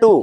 2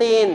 3: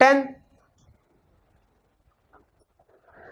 10.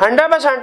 100%.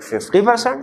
50%.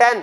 10،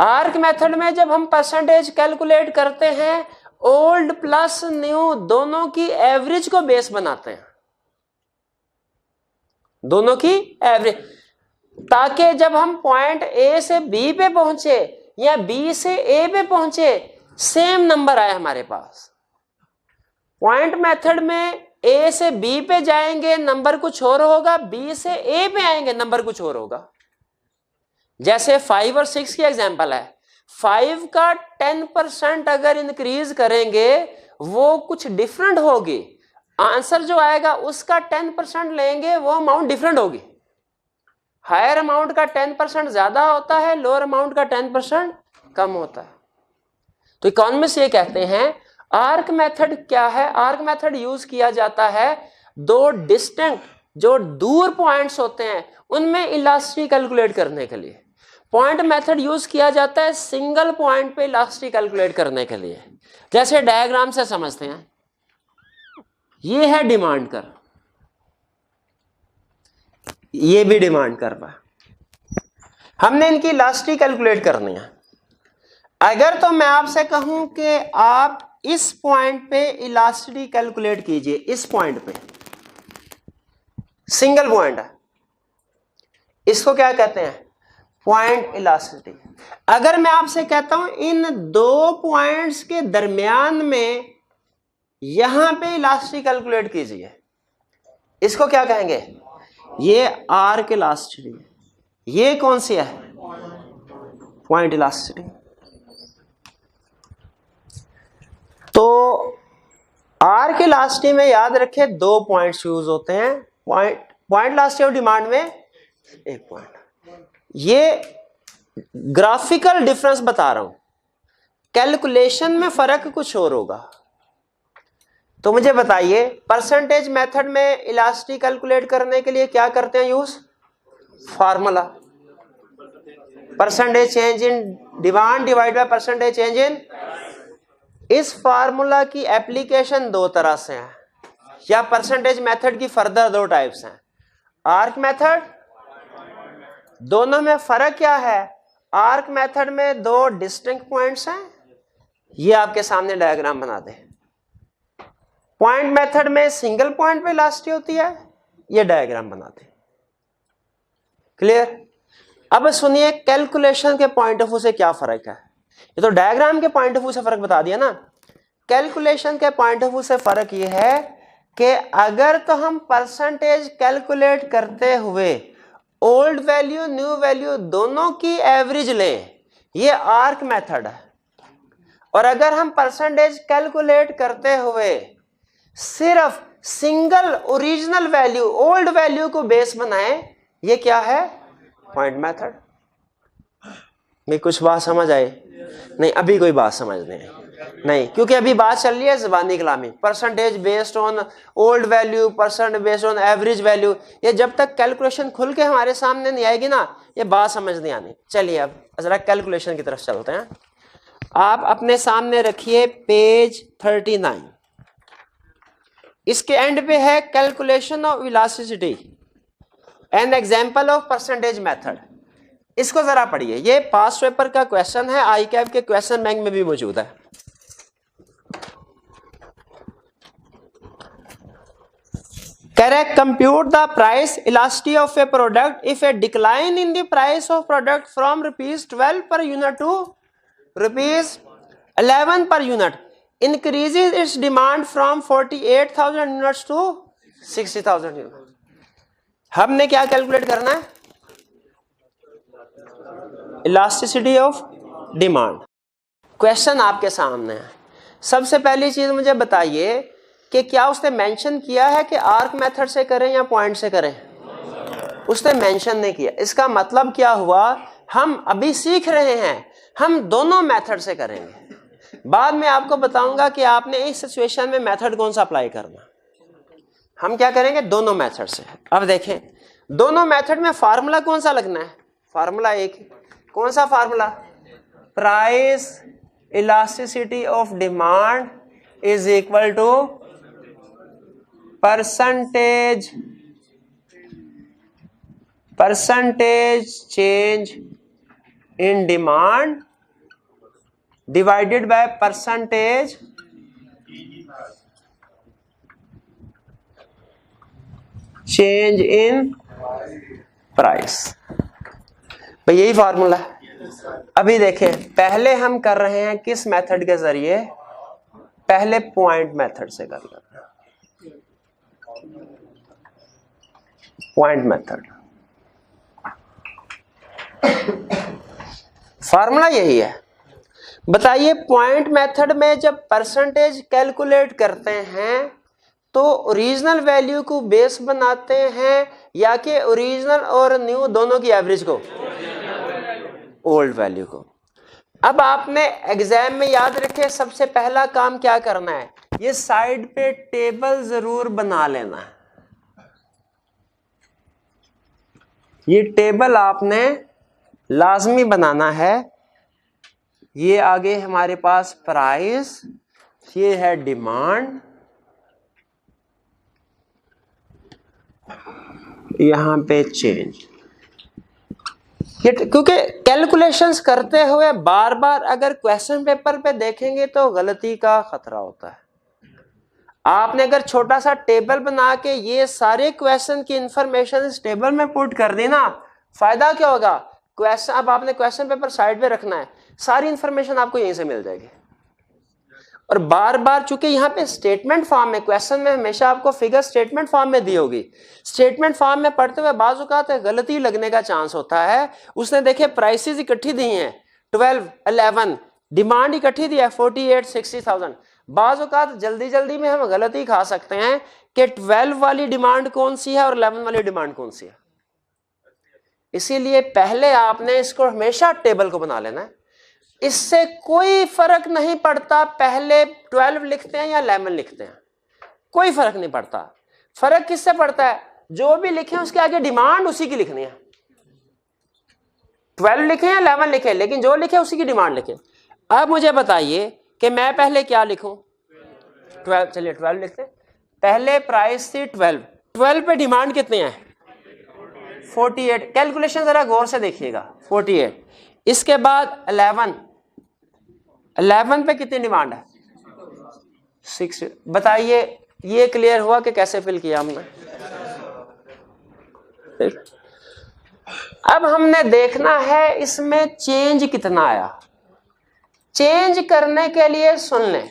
arc method में जब हम परसेंटेज कैलकुलेट करते हैं, ओल्ड प्लस न्यू दोनों की एवरेज को बेस बनाते हैं, दोनों की एवरेज, ताकि जब हम पॉइंट ए से बी पे पहुंचे या बी से ए पे पहुंचे सेम नंबर आए हमारे पास। पॉइंट मेथड में ए से बी पे जाएंगे नंबर कुछ और होगा, बी से ए पे आएंगे नंबर कुछ और होगा। जैसे 5 और 6 की एग्जांपल है, 5 का 10% अगर इंक्रीज करेंगे वो कुछ डिफरेंट होगी, आंसर जो आएगा उसका 10% लेंगे वो अमाउंट डिफरेंट होगी। हायर अमाउंट का 10% ज्यादा होता है, लोअर अमाउंट का 10% कम होता है। तो इकोनॉमिस्ट ये कहते हैं आर्क मेथड क्या है, आर्क मेथड यूज किया जाता है दो डिस्टिंक्ट जो दूर पॉइंट्स होते हैं उनमें इलास्टिसिटी कैलकुलेट करने के लिए। पॉइंट मेथड यूज किया जाता है सिंगल पॉइंट पे इलास्टिसिटी कैलकुलेट करने के लिए। जैसे डायग्राम से समझते हैं, ये है डिमांड कर्व, ये भी डिमांड कर्व है, हमने इनकी इलास्टिसिटी कैलकुलेट करनी है। अगर तो मैं आपसे कहूं कि आप इस पॉइंट पे इलास्टिसिटी कैलकुलेट कीजिए, इस पॉइंट पे सिंगल पॉइंट है, इसको क्या कहते हैं, पॉइंट इलास्टिसिटी। अगर मैं आपसे कहता हूं इन दो पॉइंट्स के दरमियान में यहां पे इलास्टिसिटी कैलकुलेट कीजिए, इसको क्या कहेंगे, ये आर्क इलास्टिसिटी। ये कौन सी है, पॉइंट इलास्टिसिटी। तो आर्क इलास्टिसिटी में याद रखे दो पॉइंट्स यूज होते हैं, पॉइंट इलास्टिसिटी ऑफ डिमांड में एक पॉइंट। ये ग्राफिकल डिफरेंस बता रहा हूं, कैलकुलेशन में फर्क कुछ और होगा। तो मुझे बताइए परसेंटेज मेथड में इलास्टिसिटी कैलकुलेट करने के लिए क्या करते हैं use, formula, percentage change in demand divide by percentage change इन। इस फार्मूला की एप्लीकेशन दो तरह से है, या परसेंटेज मेथड की फर्दर दो टाइप्स हैं, आर्क मेथड। दोनों में फर्क क्या है, आर्क मेथड में दो डिस्टिंक्ट पॉइंट्स हैं, ये आपके सामने डायग्राम बना दे। पॉइंट मेथड में सिंगल पॉइंट पे इलास्टिसिटी होती है, ये डायग्राम बना दे। क्लियर। अब सुनिए कैलकुलेशन के पॉइंट ऑफ व्यू से क्या फर्क है। ये तो डायग्राम के पॉइंट ऑफ व्यू से फर्क बता दिया ना, कैलकुलेशन के पॉइंट ऑफ व्यू से फर्क ये है कि अगर तो हम परसेंटेज कैलकुलेट करते हुए ओल्ड वैल्यू न्यू वैल्यू दोनों की एवरेज लें, ये आर्क मेथड है। और अगर हम परसेंटेज कैलकुलेट करते हुए सिर्फ single original value old value को बेस बनाएं, ये क्या है, पॉइंट मेथड। में कुछ बात समझ आए? नहीं, अभी कोई बात समझ नहीं, क्योंकि अभी बात चल रही है ज़बानी कलामी, percentage based on old value, percent based on average value. ये जब तक कैलकुलेशन खुल के हमारे सामने नहीं आएगी ना, ये बात समझ नहीं आनी। चलिए अब जरा कैलकुलेशन की तरफ चलते हैं। आप अपने सामने रखिए पेज 39, इसके एंड पे है calculation of elasticity an example of percentage method. इसको जरा पढ़िए, ये पास्ट पेपर का क्वेश्चन है, आई कैप के क्वेश्चन बैंक में भी मौजूद है। Correct, compute the price elasticity of A product if A decline in the price of product from ₹12 per unit to ₹11 per unit increases its demand from 48,000 units to 60,000 units। हमने क्या calculate करना है, elasticity of demand. Question आपके सामने है। सबसे पहली चीज मुझे बताइए कि क्या उसने मेंशन किया है कि आर्क मेथड से करें या पॉइंट से करें? उसने मेंशन नहीं किया। इसका मतलब क्या हुआ, हम अभी सीख रहे हैं, हम दोनों मेथड से करेंगे। बाद में आपको बताऊंगा कि आपने इस सिचुएशन में मेथड कौन सा अप्लाई करना। हम क्या करेंगे, दोनों मेथड से। अब देखें दोनों मेथड में फार्मूला कौन सा लगना है, फार्मूला एक ही। कौन सा formula, price elasticity of demand is equal to percentage change in demand divided by percentage change in price. भाई यही फॉर्मूला है। अभी देखें, पहले हम कर रहे हैं किस मेथड के जरिए, पहले पॉइंट मेथड से कर रहे हैं, पॉइंट मेथड। फॉर्मूला यही है। बताइए पॉइंट मेथड में जब परसेंटेज कैलकुलेट करते हैं तो ओरिजिनल वैल्यू को बेस बनाते हैं या कि ओरिजिनल और न्यू दोनों की एवरेज को, ओल्ड वैल्यू को। अब आपने एग्जाम में याद रखे सबसे पहला काम क्या करना है, ये साइड पे टेबल जरूर बना लेना है। ये टेबल आपने लाजमी बनाना है। ये आगे हमारे पास प्राइस, ये है डिमांड, यहां पे चेंज। क्योंकि कैलकुलेशंस करते हुए बार बार अगर क्वेश्चन पेपर पे देखेंगे तो गलती का खतरा होता है। आपने अगर छोटा सा टेबल बना के ये सारे क्वेश्चन की इंफॉर्मेशन इस टेबल में पुट कर दी ना, फायदा क्या होगा, क्वेश्चन, अब आपने क्वेश्चन पेपर साइड पे रखना है, सारी इंफॉर्मेशन आपको यहीं से मिल जाएगी। और बार बार चूंकि यहाँ पे स्टेटमेंट फॉर्म में, क्वेश्चन में हमेशा आपको फिगर स्टेटमेंट फॉर्म में दी होगी, स्टेटमेंट फॉर्म में पढ़ते हुए बाज़ औक़ात गलती लगने का चांस होता है। उसने देखे प्राइसेस इकट्ठी दी हैं 12, 11, डिमांड इकट्ठी दी है 48, 60,000। बाज़ औक़ात जल्दी जल्दी में हम गलती खा सकते हैं कि 12 वाली डिमांड कौन सी है और 11 वाली डिमांड कौन सी है। इसीलिए पहले आपने इसको हमेशा टेबल को बना लेना है। इससे कोई फर्क नहीं पड़ता पहले 12 लिखते हैं या 11 लिखते हैं, कोई फर्क नहीं पड़ता। फर्क किससे पड़ता है, जो भी लिखे उसके आगे डिमांड उसी की लिखनी है। 12 लिखे या 11 लिखे, लेकिन जो लिखे उसी की डिमांड लिखे। अब मुझे बताइए कि मैं पहले क्या लिखूं, 12, चलिए 12 लिखते हैं। पहले प्राइस थी 12, 12 पे डिमांड कितने हैं 48, कैलकुलेशन जरा गौर से देखिएगा 48। इसके बाद 11 पे कितनी डिमांड है 6। बताइए ये क्लियर हुआ कि कैसे फिल किया हमने। अब हमने देखना है इसमें चेंज कितना आया। चेंज करने के लिए सुन लें,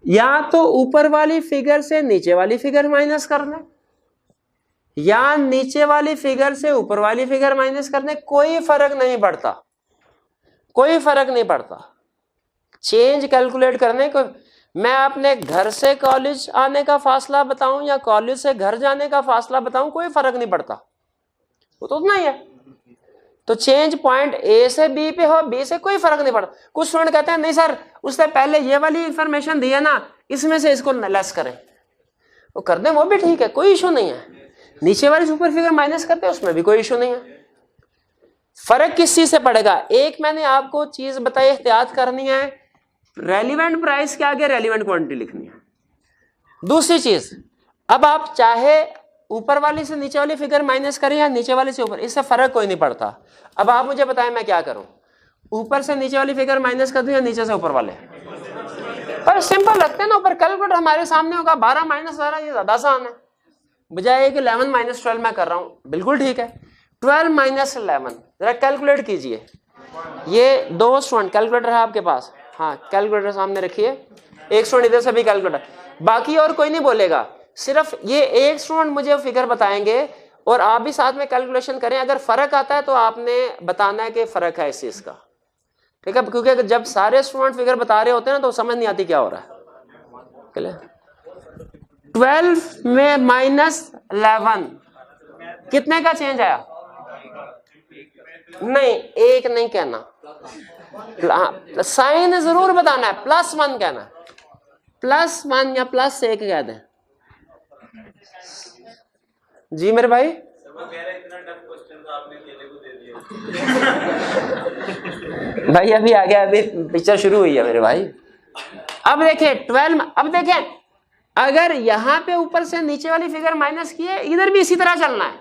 या तो ऊपर वाली फिगर से नीचे वाली फिगर माइनस कर लें, या नीचे वाली फिगर से ऊपर वाली फिगर माइनस करने, कोई फर्क नहीं पड़ता, कोई फर्क नहीं पड़ता। चेंज कैलकुलेट करने को मैं अपने घर से कॉलेज आने का फासला बताऊं या कॉलेज से घर जाने का फासला बताऊं, कोई फर्क नहीं पड़ता, वो तो उतना ही है। तो चेंज पॉइंट ए से बी पे हो, बी से कोई फर्क नहीं पड़ता। कुछ स्टूडेंट कहते हैं नहीं सर उससे पहले ये वाली इंफॉर्मेशन दी है ना, इसमें से इसको लेस करें, वो कर दें, वो भी ठीक है, कोई इशू नहीं है। नीचे वाली सुपर फिगर माइनस करते हैं, उसमें भी कोई इशू नहीं है। फर्क किस चीज से पड़ेगा, एक मैंने आपको चीज बताई, एहतियात करनी है, रेलिवेंट प्राइस के आगे रेलिवेंट क्वांटिटी लिखनी है। दूसरी चीज, अब आप चाहे ऊपर वाली से नीचे वाली फिगर माइनस करें या नीचे वाली से ऊपर, इससे फर्क कोई नहीं पड़ता। अब आप मुझे बताएं मैं क्या करूं, ऊपर से नीचे वाली फिगर माइनस कर दूं या नीचे से ऊपर वाले, पर सिंपल लगते हैं ना। ऊपर कैलकुलेटर हमारे सामने होगा, 12 माइनस 12 ये ज्यादा आसान है, बजाय कि 11 माइनस 12 मैं कर रहा हूं, बिल्कुल ठीक है। 12 माइनस 11 जरा कैलकुलेट कीजिए। ये दो स्टूडेंट, कैलकुलेटर है आपके पास, हाँ कैलकुलेटर सामने रखिए, एक स्टूडेंट इधर से भी कैलकुलेटर, बाकी और कोई नहीं बोलेगा, सिर्फ ये एक स्टूडेंट मुझे फिगर बताएंगे और आप भी साथ में कैलकुलेशन करें। अगर फर्क आता है तो आपने बताना है कि फर्क है इस चीज का, ठीक है, क्योंकि जब सारे स्टूडेंट फिगर बता रहे होते हैं ना तो समझ नहीं आती क्या हो रहा है। 12 में माइनस 11 कितने का चेंज आया, नहीं एक नहीं कहना, साइन जरूर बताना है, +1 कहना, +1 या +1 कह दें। जी मेरे भाई, भाई अभी आ गया, अभी पिक्चर शुरू हुई है मेरे भाई। अब देखें 12, अब देखें अगर यहां पे ऊपर से नीचे वाली फिगर माइनस की है, इधर भी इसी तरह चलना है,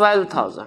12,000.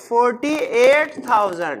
48,000.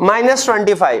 -25.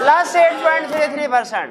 +8.33%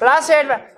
+8.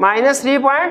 -3.00.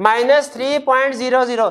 -3.00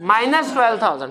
-12,000.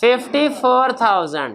+54,000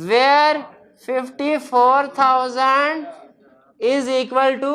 where 54,000 is equal to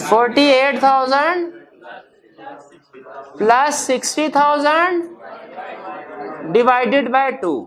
48,000 plus 60,000 divided by 2.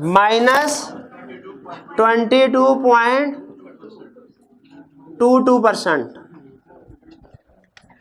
-22.22%.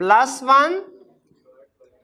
+1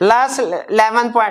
+11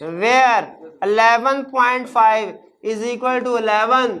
where 11.5 is equal to 11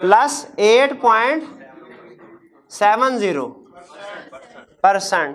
+8.70%.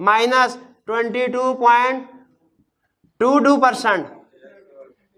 -22.22%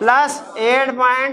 +8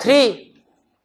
3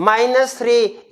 -3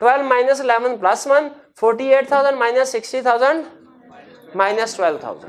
12 - 11 + 1 48,000 - 60,000 - 12,000.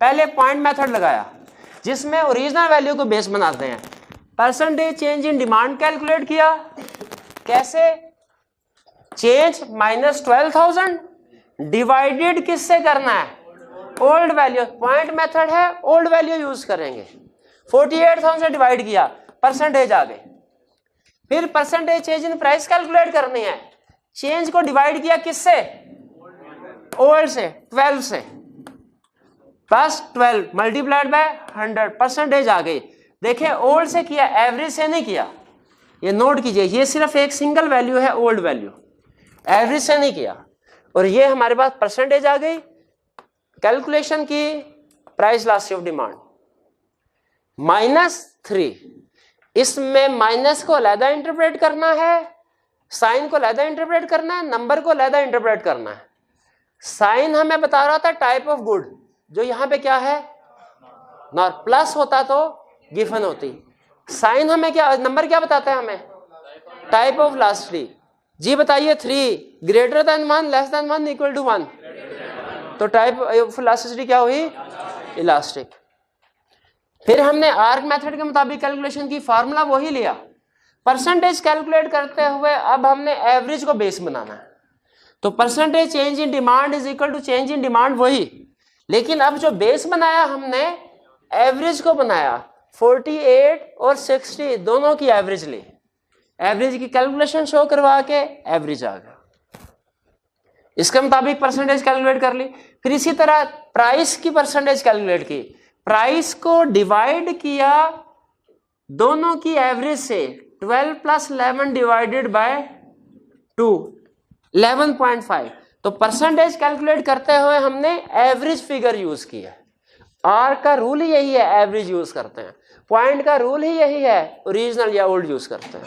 पहले पॉइंट मेथड लगाया जिसमें ओरिजिनल वैल्यू को बेस बनाते हैं, percentage change in demand calculate किया, कैसे, चेंज -12,000 डिवाइडेड किससे करना है, ओल्ड वैल्यू, पॉइंट मेथड है, ओल्ड वैल्यू यूज करेंगे, 48,000 से डिवाइड किया, परसेंटेज आ गई। फिर percentage change in price calculate करनी है, चेंज को डिवाइड किया किससे, ओल्ड से, 12 से, प्लस 12 मल्टीप्लाइड बाय 100, परसेंटेज आ गई। देखिए ओल्ड से किया, एवरेज से नहीं किया, ये नोट कीजिए, ये सिर्फ एक सिंगल वैल्यू है ओल्ड वैल्यू, एवरेज से नहीं किया। और ये हमारे पास परसेंटेज आ गई, कैलकुलेशन की, प्राइस इलास्टिसिटी ऑफ डिमांड -3, इसमें माइनस को अलहदा इंटरप्रेट करना है, साइन को अलहदा इंटरप्रेट करना है, नंबर को अलहदा इंटरप्रेट करना है। साइन हमें बता रहा था टाइप ऑफ गुड, जो यहां पे क्या है, नॉर, प्लस होता तो गिवन होती, साइन हमें क्या, नंबर क्या बताता है हमें, टाइप ऑफ इलास्टिसिटी। जी बताइए, 3 greater than 1 less than 1 equal to 1, तो टाइप ऑफ इलास्टिसिटी क्या हुई, इलास्टिक। फिर हमने आर्क मेथड के मुताबिक कैलकुलेशन की, फार्मूला वही लिया, परसेंटेज कैलकुलेट करते हुए अब हमने एवरेज को बेस बनाना है, तो percentage change in demand is equal to change in demand वही, लेकिन अब जो बेस बनाया हमने एवरेज को बनाया, 48 और 60 दोनों की एवरेज ली, एवरेज की कैलकुलेशन शो करवा के एवरेज आ गया, इसके मुताबिक परसेंटेज कैलकुलेट कर ली। फिर इसी तरह प्राइस की परसेंटेज कैलकुलेट की, प्राइस को डिवाइड किया दोनों की एवरेज से, 12 + 11 डिवाइडेड बाय 2, 11.5, तो परसेंटेज कैलकुलेट करते हुए हमने एवरेज फिगर यूज किया। आर का रूल ही यही है, एवरेज यूज करते हैं, पॉइंट का रूल ही यही है, ओरिजिनल या ओल्ड यूज करते हैं।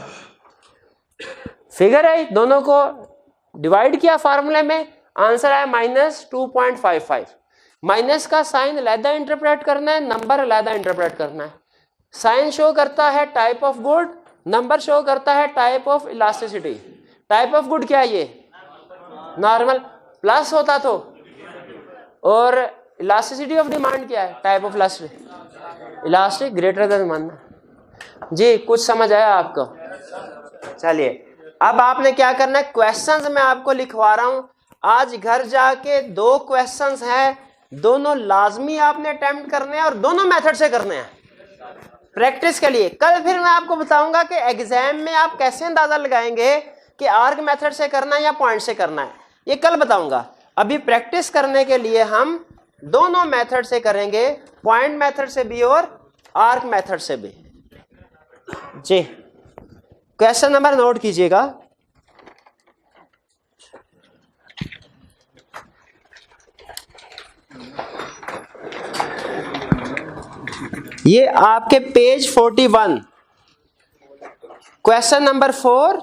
फिगर है, दोनों को डिवाइड किया फार्मूले में, आंसर आया -2.55। माइनस का साइन अलहदा इंटरप्रेट करना है, नंबर अलहदा इंटरप्रेट करना है। साइन शो करता है type of good, number show करता है type of elasticity. Type of good क्या है, ये नॉर्मल, प्लस होता तो, और इलास्टिसिटी ऑफ डिमांड क्या है, type of elasticity, elastic greater than 1। जी कुछ समझ आया आपको? चलिए अब आपने क्या करना है, क्वेश्चंस मैं आपको लिखवा रहा हूं, आज घर जाके 2 क्वेश्चंस हैं, दोनों लाजमी आपने अटेम्प्ट करने हैं और दोनों मेथड से करने हैं प्रैक्टिस के लिए। कल फिर मैं आपको बताऊंगा कि एग्जाम में आप कैसे अंदाजा लगाएंगे कि आर्क मेथड से करना है या पॉइंट से करना है, ये कल बताऊंगा। अभी प्रैक्टिस करने के लिए हम दोनों मेथड से करेंगे, पॉइंट मेथड से भी और आर्क मेथड से भी। जी क्वेश्चन नंबर नोट कीजिएगा, ये आपके पेज 41 क्वेश्चन नंबर 4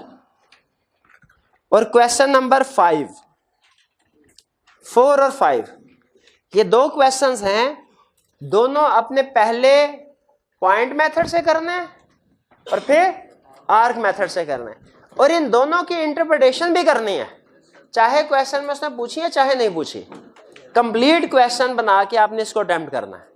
और क्वेश्चन नंबर 5, 4 और 5 ये 2 क्वेश्चंस हैं, दोनों अपने पहले पॉइंट मेथड से करना है और फिर आर्क मेथड से करना है, और इन दोनों की इंटरप्रिटेशन भी करनी है, चाहे क्वेश्चन में उसने पूछी है चाहे नहीं पूछी, कंप्लीट क्वेश्चन बना के आपने इसको अटेम्प्ट करना है।